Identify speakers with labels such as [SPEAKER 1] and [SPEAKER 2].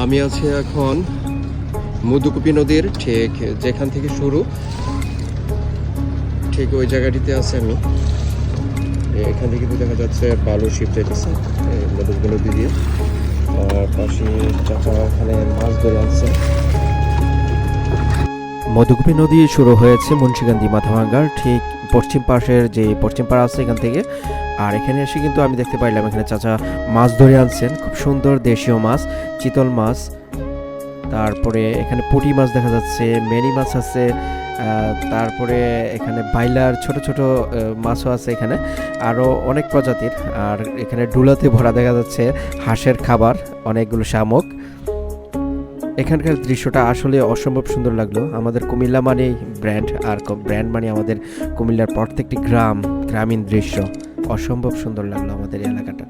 [SPEAKER 1] আমি আছি এখন মধুকুপি নদীর ঠিক যেখান থেকে শুরু, ঠিক ওই জায়গাটিতে আছে আমি। এখান থেকে কিন্তু দেখা যাচ্ছে বালুর শিপ যাইতেছে মধুকুপি নদী দিয়ে। আর পাশে চাচা ওখানে মাছ ধরে আনছে।
[SPEAKER 2] মধুকুপি নদী শুরু হয়েছে মুন্সিগঞ্জি মাথাভাঙ্গার ঠিক পশ্চিম পাশের যে পশ্চিম পাড়া আছে এখান থেকে। আর এখানে এসে কিন্তু আমি দেখতে পাইলাম এখানে চাচা মাছ ধরে আনছেন, খুব সুন্দর দেশীয় মাছ, চিতল মাছ, তারপরে এখানে পুঁটি মাছ দেখা যাচ্ছে, মেনি মাছ আছে, তারপরে এখানে বাইলার ছোট ছোট মাছও আছে এখানে, আরও অনেক প্রজাতির। আর এখানে ডুলাতে ভরা দেখা যাচ্ছে হাঁসের খাবার, অনেকগুলো শামুক। এখানকার দৃশ্যটা আসলে অসম্ভব সুন্দর লাগলো। আমাদের কুমিল্লা মানেই ব্র্যান্ড, আর ব্র্যান্ড মানে আমাদের কুমিল্লার প্রত্যেকটি গ্রামীণ দৃশ্য। অসম্ভব সুন্দর লাগলো আমাদের এই এলাকাটা।